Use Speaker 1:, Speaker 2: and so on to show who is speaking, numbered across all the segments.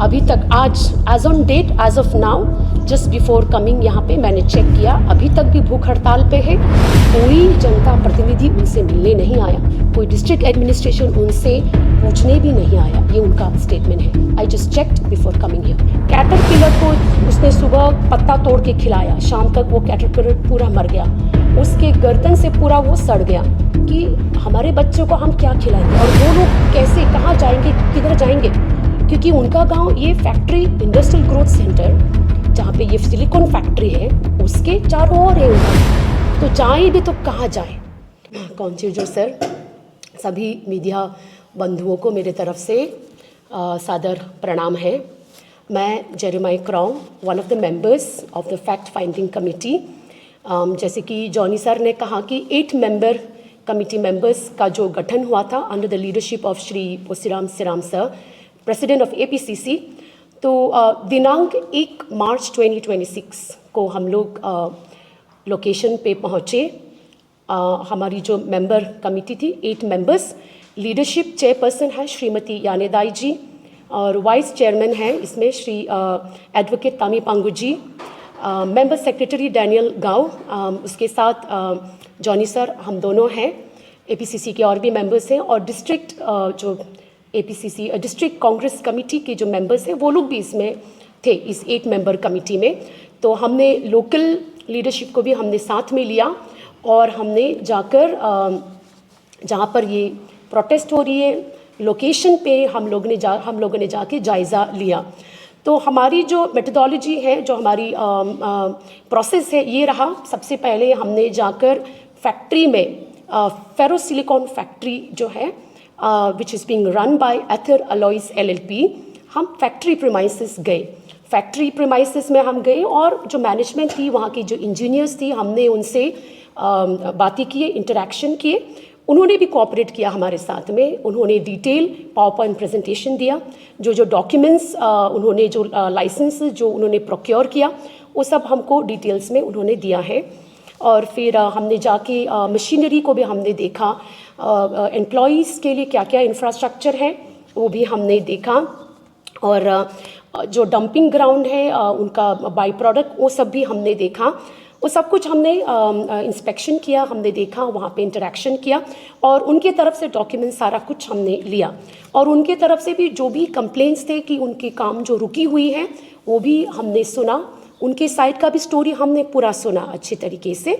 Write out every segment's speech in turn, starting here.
Speaker 1: अभी तक आज as on date, as of now, just before coming यहाँ पे मैंने चेक किया, अभी तक भी भूख हड़ताल पे है। कोई जनता प्रतिनिधि उनसे मिलने नहीं आया, कोई डिस्ट्रिक्ट एडमिनिस्ट्रेशन उनसे पूछने भी नहीं आया, ये उनका स्टेटमेंट है। I just checked before coming here. Caterpillar को उसने सुबह पत्ता तोड़ के खिलाया, शाम तक वो कैटरपिलर पूरा मर गया, उसके गर्दन से पूरा वो सड़ गया। कि हमारे बच्चों को हम क्या खिलाएंगे और वो लोग कैसे, कहाँ जाएंगे, किधर जाएंगे? क्योंकि उनका गांव ये फैक्ट्री, इंडस्ट्रियल ग्रोथ सेंटर जहाँ पे ये सिलिकॉन फैक्ट्री है, उसके चारों ओर है उनका, तो जाए भी तो कहाँ जाए? कॉन्स्टिट्यूशन सर, सभी मीडिया बंधुओं को मेरे तरफ से सादर प्रणाम है। मैं Jeremiah Crow, one of the members of the fact finding committee. जैसे कि जॉनी सर ने कहा कि 8 मेंबर कमेटी मेंबर्स का जो गठन हुआ था under the leadership of Shri Posiram Siram sir, president of APCC। तो दिनांक 1 मार्च 2026 को हम लोग लोकेशन पे पहुँचे। हमारी जो मेंबर कमेटी थी 8 मेंबर्स, लीडरशिप चेयरपर्सन है श्रीमती यानेदाई जी, और वाइस चेयरमैन है इसमें श्री एडवोकेट तामी पांगु जी, मेंबर सेक्रेटरी डैनियल गांव, उसके साथ जॉनी सर, हम दोनों हैं। APCC के और भी मेंबर्स हैं, और डिस्ट्रिक्ट जो APCC डिस्ट्रिक्ट कांग्रेस कमेटी के जो मेंबर्स हैं वो लोग भी इसमें थे, इस 8 मेंबर कमेटी में। तो हमने लोकल लीडरशिप को भी हमने साथ में लिया, और हमने जाकर जहाँ पर ये प्रोटेस्ट हो रही है लोकेशन पे हम लोगों ने जाके जायज़ा लिया। तो हमारी जो मेथोडोलॉजी है, जो हमारी प्रोसेस है, ये रहा। सबसे पहले हमने जाकर फैक्ट्री में, फेरो सिलिकॉन फैक्ट्री जो है which is being run by Ether alloys LLP, हम फैक्ट्री प्रीमाइसेस गए। फैक्ट्री प्रीमाइसेस में हम गए, और जो मैनेजमेंट थी, वहाँ की जो इंजीनियर्स थी, हमने उनसे बातें किए, इंटरेक्शन किए। उन्होंने भी कोऑपरेट किया हमारे साथ में। उन्होंने डिटेल पावर पॉइंट प्रेजेंटेशन दिया, जो डॉक्यूमेंट्स उन्होंने, जो लाइसेंस जो उन्होंने प्रोक्योर किया, वो सब हमको डिटेल्स में उन्होंने दिया है। और फिर हमने जाके मशीनरी को भी हमने देखा, एम्प्लॉयज़ के लिए क्या क्या इंफ्रास्ट्रक्चर है वो भी हमने देखा, और जो डंपिंग ग्राउंड है उनका बाई प्रोडक्ट, वो सब भी हमने देखा। वो सब कुछ हमने इंस्पेक्शन किया, हमने देखा, वहाँ पे इंटरेक्शन किया, और उनके तरफ से डॉक्यूमेंट सारा कुछ हमने लिया। और उनके तरफ से भी जो भी कंप्लेंट्स थे कि उनके काम जो रुकी हुई है वो भी हमने सुना, उनके साइड का भी स्टोरी हमने पूरा सुना अच्छे तरीके से।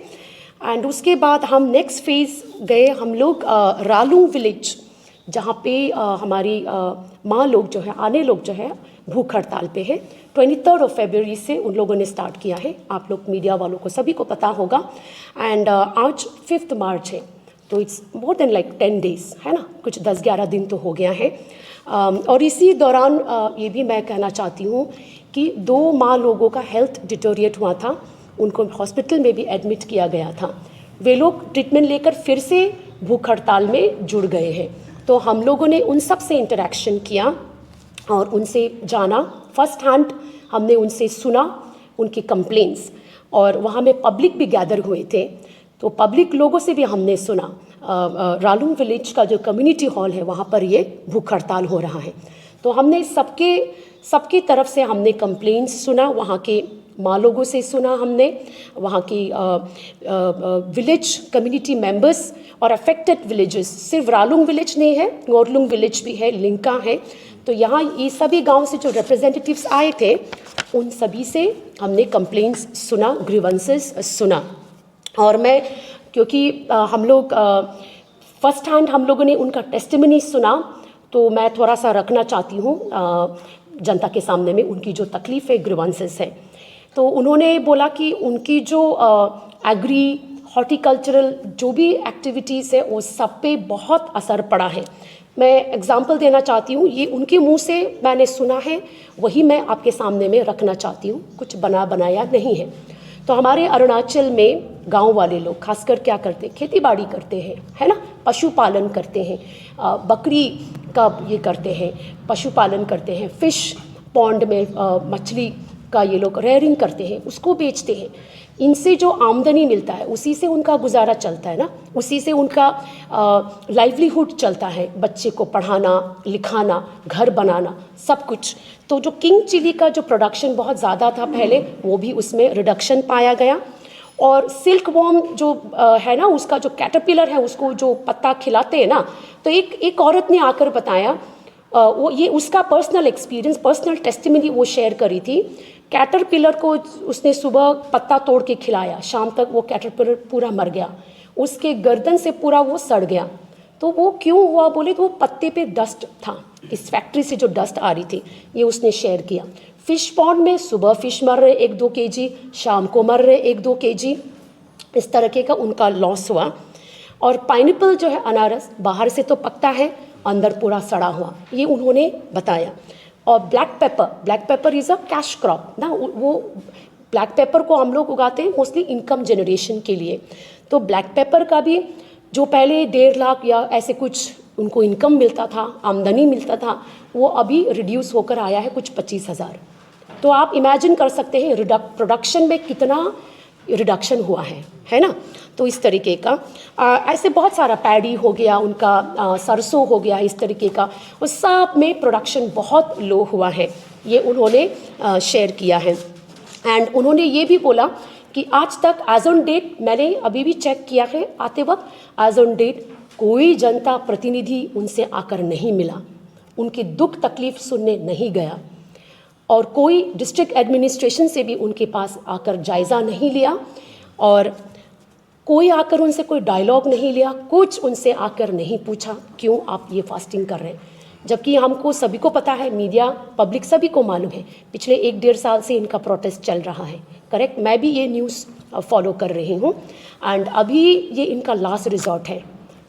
Speaker 1: एंड उसके बाद हम नेक्स्ट फेज़ गए हम लोग रालूंग विलेज, जहाँ पे हमारी माँ लोग जो है, आने लोग जो है, भूख हड़ताल पे है। 23 फरवरी से उन लोगों ने स्टार्ट किया है, आप लोग मीडिया वालों को सभी को पता होगा। एंड आज 5 मार्च है, तो it's more than like 10 days है ना, कुछ 10-11 दिन तो हो गया है। और इसी दौरान ये भी मैं कहना चाहती हूँ कि 2 माँ लोगों का हेल्थ डिटोरिएट हुआ था, उनको हॉस्पिटल में भी एडमिट किया गया था। वे लोग ट्रीटमेंट लेकर फिर से भूख हड़ताल में जुड़ गए हैं। तो हम लोगों ने उन सब से इंटरेक्शन किया और उनसे जाना, फर्स्ट हैंड हमने उनसे सुना उनकी कंप्लेंट्स, और वहाँ में पब्लिक भी गैदर हुए थे, तो पब्लिक लोगों से भी हमने सुना। रालूंग विलेज का जो कम्युनिटी हॉल है वहाँ पर ये भूख हड़ताल हो रहा है, तो हमने सबकी तरफ से हमने कंप्लेंट्स सुना, वहाँ के माँ लोगों से सुना हमने, वहाँ की विलेज कम्युनिटी मेंबर्स और अफेक्टेड विलेजेस, सिर्फ रालूंग विलेज नहीं है, गोरलुंग विलेज भी है, लिंका है। तो यहाँ ये सभी गांव से जो रिप्रेजेंटेटिव्स आए थे, उन सभी से हमने कंप्लेंट्स सुना, ग्रीवेंसेस सुना। और मैं, क्योंकि हम लोग फर्स्ट हैंड हम लोगों ने उनका टेस्टिमनी सुना, तो मैं थोड़ा सा रखना चाहती हूँ जनता के सामने में उनकी जो तकलीफ़ है, ग्रीवेंसेस है। तो उन्होंने बोला कि उनकी जो एग्री हॉर्टिकल्चरल जो भी एक्टिविटीज़ है वो सब पे बहुत असर पड़ा है। मैं एग्जांपल देना चाहती हूँ, ये उनके मुंह से मैंने सुना है, वही मैं आपके सामने में रखना चाहती हूँ, कुछ बनाया नहीं है। तो हमारे अरुणाचल में गांव वाले लोग खासकर क्या करते, खेती बाड़ी करते हैं, है ना, पशुपालन करते हैं, बकरी का ये करते हैं, पशुपालन करते हैं, फिश पॉन्ड में मछली का ये लोग रेयरिंग करते हैं, उसको बेचते हैं। इनसे जो आमदनी मिलता है उसी से उनका गुजारा चलता है ना, उसी से उनका लाइवलीहुड चलता है, बच्चे को पढ़ाना लिखाना घर बनाना सब कुछ। तो जो किंग चिली का जो प्रोडक्शन बहुत ज़्यादा था पहले, वो भी उसमें रिडक्शन पाया गया। और सिल्क वॉर्म जो है ना, उसका जो कैटरपिलर है उसको जो पत्ता खिलाते हैं ना, तो एक औरत ने आकर बताया, वो ये उसका पर्सनल एक्सपीरियंस, पर्सनल टेस्टिमनी वो शेयर करी थी। कैटरपिलर को उसने सुबह पत्ता तोड़ के खिलाया, शाम तक वो कैटरपिलर पूरा मर गया, उसके गर्दन से पूरा वो सड़ गया। तो वो क्यों हुआ बोले तो वो पत्ते पे डस्ट था, इस फैक्ट्री से जो डस्ट आ रही थी, ये उसने शेयर किया। फिश पॉन्ड में सुबह फिश मर रहे 1-2 केजी, शाम को मर रहे 1-2 केजी, इस तरह का उनका लॉस हुआ। और पाइनएप्पल जो है अनारस, बाहर से तो पकता है, अंदर पूरा सड़ा हुआ, ये उन्होंने बताया। और black pepper is a cash crop ना, वो ब्लैक पेपर को हम लोग उगाते हैं मोस्टली इनकम जनरेशन के लिए। तो ब्लैक पेपर का भी जो पहले 1.5 लाख या ऐसे कुछ उनको इनकम मिलता था, आमदनी मिलता था, वो अभी रिड्यूस होकर आया है कुछ 25,000। तो आप इमेजिन कर सकते हैं प्रोडक्शन में कितना रिडक्शन हुआ है ना। तो इस तरीके का ऐसे बहुत सारा पैडी हो गया उनका, सरसों हो गया, इस तरीके का, उस सब में प्रोडक्शन बहुत लो हुआ है, ये उन्होंने शेयर किया है। एंड उन्होंने ये भी बोला कि आज तक एज ऑन डेट, मैंने अभी भी चेक किया है आते वक्त, एज ऑन डेट कोई जनता प्रतिनिधि उनसे आकर नहीं मिला, उनकी दुख तकलीफ सुनने नहीं गया, और कोई डिस्ट्रिक्ट एडमिनिस्ट्रेशन से भी उनके पास आकर जायज़ा नहीं लिया, और कोई आकर उनसे कोई डायलॉग नहीं लिया, कुछ उनसे आकर नहीं पूछा क्यों आप ये फास्टिंग कर रहे हैं। जबकि हमको सभी को पता है, मीडिया पब्लिक सभी को मालूम है, पिछले 1-1.5 साल से इनका प्रोटेस्ट चल रहा है, करेक्ट। मैं भी ये न्यूज़ फॉलो कर रही हूँ। एंड अभी ये इनका लास्ट रिजॉर्ट है,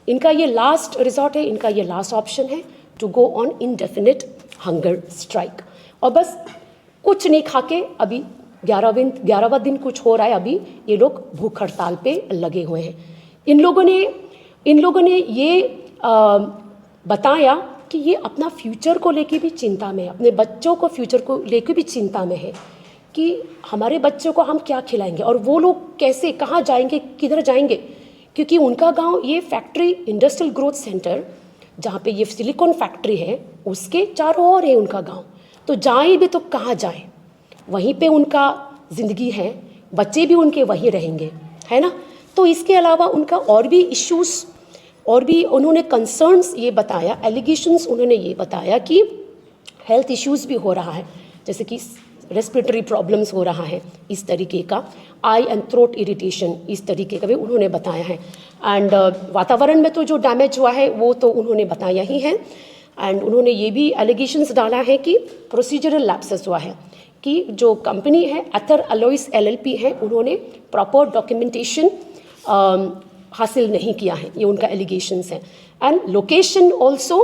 Speaker 1: इनका ये लास्ट रिजॉर्ट है, इनका ये लास्ट ऑप्शन है to go on indefinite hunger strike. और बस कुछ नहीं खा के अभी 11वां दिन कुछ हो रहा है, अभी ये लोग भूख हड़ताल पे लगे हुए हैं। इन लोगों ने ये बताया कि ये अपना फ्यूचर को लेके भी चिंता में है, अपने बच्चों को फ्यूचर को लेके भी चिंता में है कि हमारे बच्चों को हम क्या खिलाएंगे, और वो लोग कैसे, कहाँ जाएंगे, किधर जाएंगे, क्योंकि उनका गांव ये फैक्ट्री इंडस्ट्रियल ग्रोथ सेंटर जहाँ पे ये सिलिकॉन फैक्ट्री है उसके चारों ओर है उनका गांव। तो जाए भी तो कहाँ जाए, वहीं पे उनका ज़िंदगी है, बच्चे भी उनके वहीं रहेंगे, है ना। तो इसके अलावा उनका और भी इश्यूज़, और भी उन्होंने कंसर्न्स ये बताया, एलिगेशंस उन्होंने ये बताया कि हेल्थ इश्यूज़ भी हो रहा है, जैसे कि रेस्पिरेटरी प्रॉब्लम्स हो रहा है, इस तरीके का आई एंड थ्रोट इरिटेशन, इस तरीके का भी उन्होंने बताया है। एंड वातावरण में तो जो डैमेज हुआ है वो तो उन्होंने बताया ही है। एंड उन्होंने ये भी एलिगेशंस डाला है कि प्रोसीजरल लैप्सेस हुआ है, कि जो कंपनी है एथर अलॉयस LLP है, उन्होंने प्रॉपर डॉक्यूमेंटेशन हासिल नहीं किया है, ये उनका एलिगेशंस है। एंड लोकेशन ऑल्सो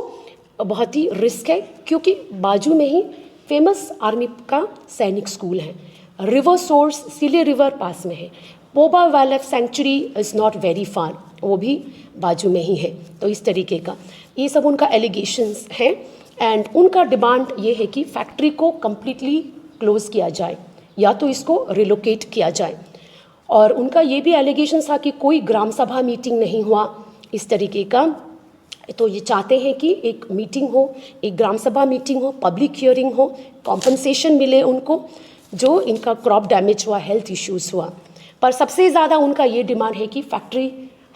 Speaker 1: बहुत ही रिस्क है, क्योंकि बाजू में ही फेमस आर्मी का सैनिक स्कूल है, रिवर सोर्स सिले रिवर पास में है, Poba wild sanctuary is not very far, वो भी बाजू में ही है। तो इस तरीके का ये सब उनका एलिगेशंस है। एंड उनका डिमांड ये है कि फैक्ट्री को कम्प्लीटली क्लोज किया जाए या तो इसको रिलोकेट किया जाए। और उनका ये भी एलिगेशन था कि कोई ग्राम सभा मीटिंग नहीं हुआ, इस तरीके का। तो ये चाहते हैं कि एक मीटिंग हो, एक ग्राम सभा मीटिंग हो, पब्लिक हियरिंग हो, कॉम्पनसेशन मिले उनको जो इनका क्रॉप डैमेज हुआ, हेल्थ इश्यूज़ हुआ। पर सबसे ज़्यादा उनका ये डिमांड है कि factory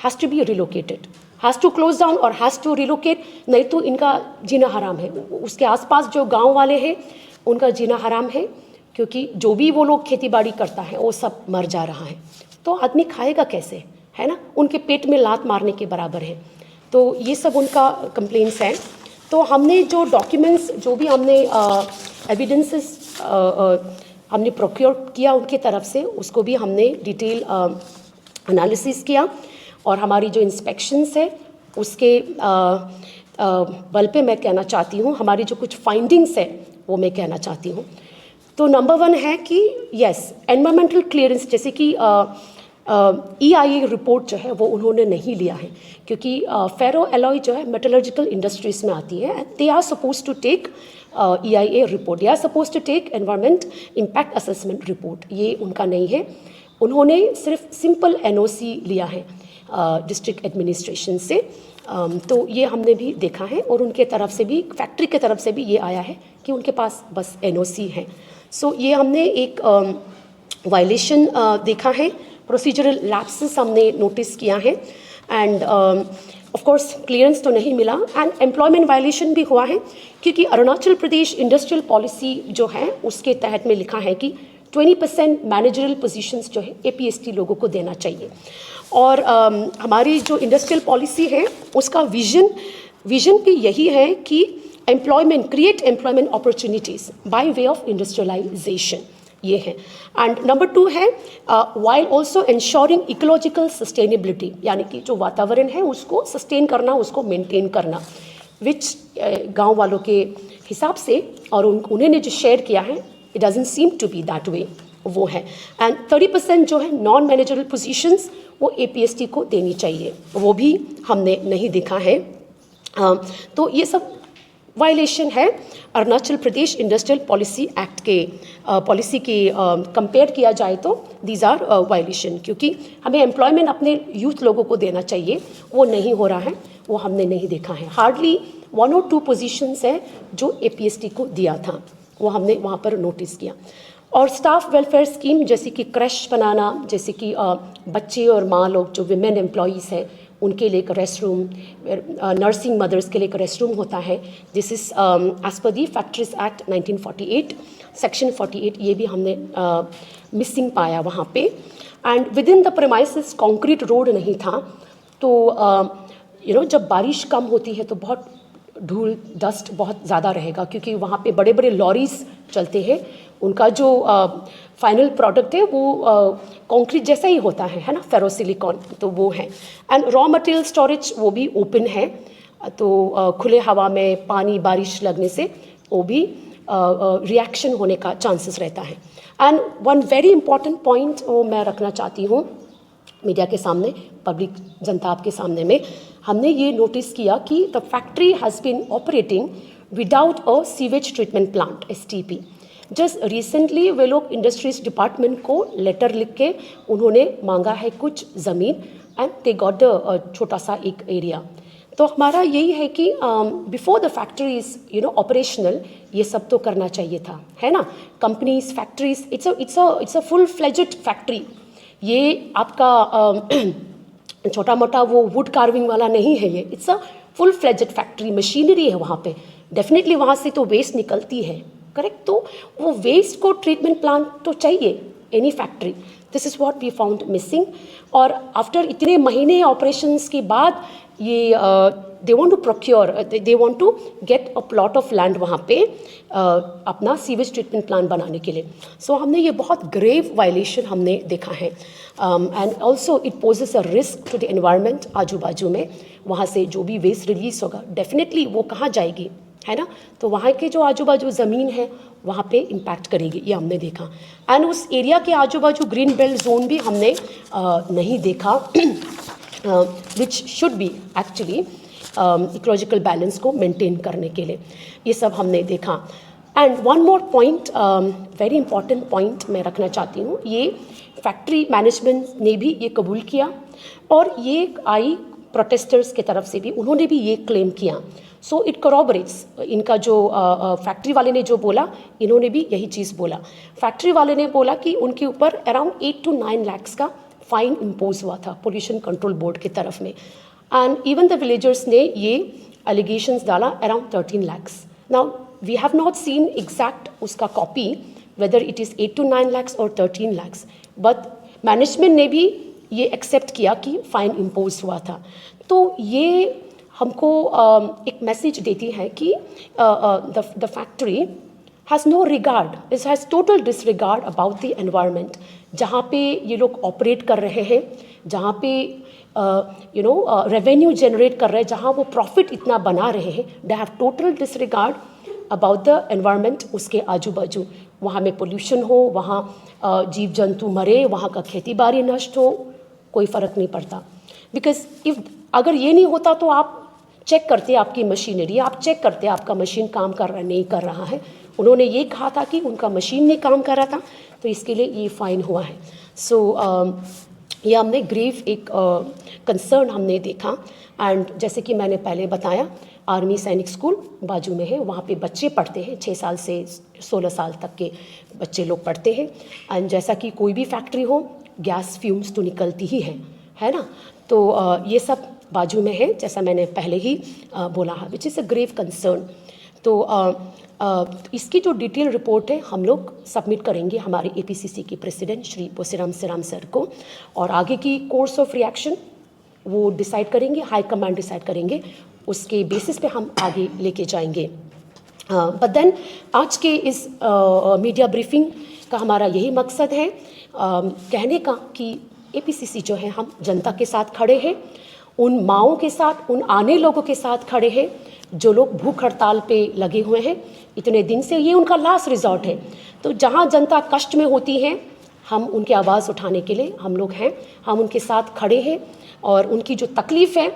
Speaker 1: has to be relocated, has to close down और हैज़ टू रिलोकेट, नहीं तो इनका जीना हराम है। उसके आसपास जो गांव वाले हैं उनका जीना हराम है, क्योंकि जो भी वो लोग खेती बाड़ी करता है वो सब मर जा रहा है, तो आदमी खाएगा कैसे, है ना, उनके पेट में लात मारने के बराबर है। तो ये सब उनका कंप्लेंट्स हैं। तो हमने जो डॉक्यूमेंट्स, जो भी हमने एविडेंसेस हमने प्रोक्योर किया उनके तरफ से, उसको भी हमने डिटेल एनालिसिस किया, और हमारी जो इंस्पेक्शंस है उसके बल पे मैं कहना चाहती हूँ, हमारी जो कुछ फाइंडिंग्स है वो मैं कहना चाहती हूँ। तो नंबर 1 है कि यस, एनवायरमेंटल क्लियरेंस, जैसे कि EIA रिपोर्ट जो है वो उन्होंने नहीं लिया है, क्योंकि फेरो एलॉय जो है मेटलर्जिकल इंडस्ट्रीज में आती है, they are suppose to take EIA report, they are suppose to take environment impact assessment report, ये उनका नहीं है। उन्होंने सिर्फ सिंपल एनओसी लिया है डिस्ट्रिक्ट एडमिनिस्ट्रेशन से। तो ये हमने भी देखा है और उनके तरफ से भी, फैक्ट्री के तरफ से भी ये आया है कि उनके पास बस एनओसी है। सो ये हमने एक वायलेशन देखा है, प्रोसीजरल लैप्सेस हमने नोटिस किया है एंड ऑफ कोर्स क्लियरेंस तो नहीं मिला एंड एम्प्लॉयमेंट वायलेशन भी हुआ है क्योंकि अरुणाचल प्रदेश इंडस्ट्रियल पॉलिसी जो है उसके तहत में लिखा है कि 20% मैनेजरल पोजीशंस जो है एपीएसटी लोगों को देना चाहिए। और हमारी जो इंडस्ट्रियल पॉलिसी है उसका विजन भी यही है कि create employment opportunities by way of industrialization, ये है। एंड नंबर 2 है while also ensuring ecological sustainability, यानी कि जो वातावरण है उसको सस्टेन करना, उसको मेंटेन करना, विच गांव वालों के हिसाब से और उन्होंने जो शेयर किया है it doesn't seem to be that way, वो है। एंड 30% जो है नॉन मैनेजरल पोजीशंस वो एपीएसटी को देनी चाहिए, वो भी हमने नहीं देखा है। तो ये सब वायलेशन है Arunachal Pradesh industrial policy act के पॉलिसी के कंपेयर किया जाए तो दीज आर वायलेशन, क्योंकि हमें एम्प्लॉयमेंट अपने यूथ लोगों को देना चाहिए, वो नहीं हो रहा है, वो हमने नहीं देखा है। हार्डली 1 और 2 पोजीशंस है जो एपीएसटी को दिया था, वो हमने वहाँ पर नोटिस किया। और स्टाफ वेलफेयर स्कीम जैसे कि क्रश बनाना, जैसे कि बच्चे और माँ लोग जो विमेन एम्प्लॉयज़ हैं उनके लिए एक रेस्ट रूम, नर्सिंग मदर्स के लिए एक रेस्ट रूम होता है, this is as per the factories act 1948 section 48, ये भी हमने मिसिंग पाया वहाँ पे। And with in the premises concrete road नहीं था, तो जब बारिश कम होती है तो बहुत धूल डस्ट बहुत ज़्यादा रहेगा, क्योंकि वहाँ पे बड़े बड़े लॉरीज चलते हैं, उनका जो फाइनल प्रोडक्ट है वो कंक्रीट जैसा ही होता है ना, फेरोसिलिकॉन, तो वो है। एंड रॉ मटेरियल स्टोरेज वो भी ओपन है, तो खुले हवा में पानी बारिश लगने से वो भी रिएक्शन होने का चांसेस रहता है। And one very important point वो मैं रखना चाहती हूँ मीडिया के सामने, पब्लिक जनता आपके सामने में, हमने ये नोटिस किया कि the factory has been operating without a sewage treatment plant STP। Just recently वे लोग इंडस्ट्रीज डिपार्टमेंट को लेटर लिख के उन्होंने मांगा है कुछ ज़मीन एंड दे गॉट द छोटा सा एक एरिया। तो हमारा यही है कि before the factory is operational ये सब तो करना चाहिए था, है ना। Companies, factories, it's a full fledged factory, ये आपका छोटा मोटा वो वुड कार्विंग वाला नहीं है, ये it's a full fledged factory, machinery है वहाँ पे, डेफिनेटली वहाँ से तो वेस्ट निकलती है, करेक्ट। तो वो वेस्ट को ट्रीटमेंट प्लांट तो चाहिए any factory, this is what we found missing. और आफ्टर इतने महीने ऑपरेशंस के बाद ये they want to procure, they want to get a plot of land वहाँ पे अपना सीवेज ट्रीटमेंट प्लांट बनाने के लिए। सो हमने ये बहुत ग्रेव वायलेशन हमने देखा है and also it poses a risk to the environment. आजू बाजू में वहाँ से जो भी वेस्ट रिलीज होगा डेफिनेटली वो कहाँ जाएगी, है ना, तो वहाँ के जो आजू बाजू ज़मीन है वहाँ पे इम्पैक्ट करेगी, ये हमने देखा। एंड उस एरिया के आजू बाजू ग्रीन बेल्ट जोन भी हमने नहीं देखा, which should be actually ecological balance को मेंटेन करने के लिए, ये सब हमने देखा। And one more point, very important point मैं रखना चाहती हूँ, ये फैक्ट्री मैनेजमेंट ने भी ये कबूल किया और ये आई प्रोटेस्टर्स के तरफ से भी, उन्होंने भी ये क्लेम किया। सो इट corroborates, इनका जो फैक्ट्री वाले ने जो बोला, इन्होंने भी यही चीज़ बोला। फैक्ट्री वाले ने बोला कि उनके ऊपर अराउंड 8 to 9 lakhs का फाइन इम्पोज हुआ था पोल्यूशन कंट्रोल बोर्ड की तरफ में, एंड इवन द विलेजर्स ने ये एलिगेशंस डाला around 13 lakhs। Now we have not seen exact उसका copy whether it is 8 to 9 lakhs और 13 lakhs, बट मैनेजमेंट ने भी ये एक्सेप्ट किया कि फाइन इम्पोज हुआ था। तो ये हमको एक मैसेज देती है कि the factory has no regard, it has total disregard about the environment. जहाँ पे ये लोग ऑपरेट कर रहे हैं, जहाँ पे रेवेन्यू जनरेट कर रहे हैं, जहाँ वो प्रॉफिट इतना बना रहे हैं, they have total disregard about the environment. उसके आजू बाजू वहाँ में पोल्यूशन हो, वहाँ जीव जंतु मरे, वहाँ का खेती बाड़ी नष्ट हो, कोई फ़र्क नहीं पड़ता। बिकॉज अगर ये नहीं होता तो आप चेक करते आपकी मशीनरी, आप चेक करते आपका मशीन काम कर रहा है नहीं कर रहा है, उन्होंने ये कहा था कि उनका मशीन नहीं काम कर रहा था, तो इसके लिए ये फ़ाइन हुआ है। सो ये हमने ग्रेव एक कंसर्न हमने देखा। एंड जैसे कि मैंने पहले बताया, आर्मी सैनिक स्कूल बाजू में है, वहाँ पे बच्चे पढ़ते हैं, 6 साल से 16 साल तक के बच्चे लोग पढ़ते हैं। एंड जैसा कि कोई भी फैक्ट्री हो, गैस फ्यूम्स तो निकलती ही है ना। तो ये सब बाजू में है, जैसा मैंने पहले ही बोला है, which is a grave concern. तो इसकी जो डिटेल रिपोर्ट है हम लोग सबमिट करेंगे हमारे APCC के प्रेसिडेंट श्री बोसीराम सिराम सर को, और आगे की कोर्स ऑफ रिएक्शन वो डिसाइड करेंगे, हाई कमांड डिसाइड करेंगे, उसके बेसिस पे हम आगे लेके जाएंगे। बट देन आज के इस मीडिया ब्रीफिंग का हमारा यही मकसद है कहने का कि APCC जो है, हम जनता के साथ खड़े हैं, उन माँओं के साथ, उन आने लोगों के साथ खड़े हैं जो लोग भूख हड़ताल पे लगे हुए हैं इतने दिन से। ये उनका लास्ट रिजॉर्ट है। तो जहाँ जनता कष्ट में होती है, हम उनकी आवाज़ उठाने के लिए हम लोग हैं, हम उनके साथ खड़े हैं। और उनकी जो तकलीफ़ है,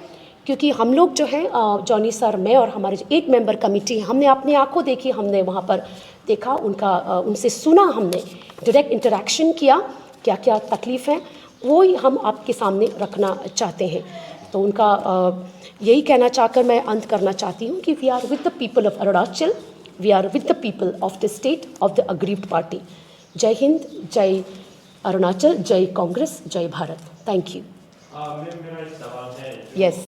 Speaker 1: क्योंकि हम लोग जो है जॉनी सर, मैं और हमारे जो 8 मेंबर कमेटी है, हमने अपनी आंखों देखी, हमने वहाँ पर देखा, उनसे सुना, हमने डायरेक्ट इंटरेक्शन किया, क्या क्या तकलीफ़ है वो ही हम आपके सामने रखना चाहते हैं। तो उनका यही कहना चाहकर मैं अंत करना चाहती हूँ कि we are with the people of Arunachal, we are with the people of the state of the aggrieved party. जय हिंद, जय अरुणाचल, जय कांग्रेस, जय भारत। Thank you.
Speaker 2: मेरा एक सवाल है।
Speaker 1: यस।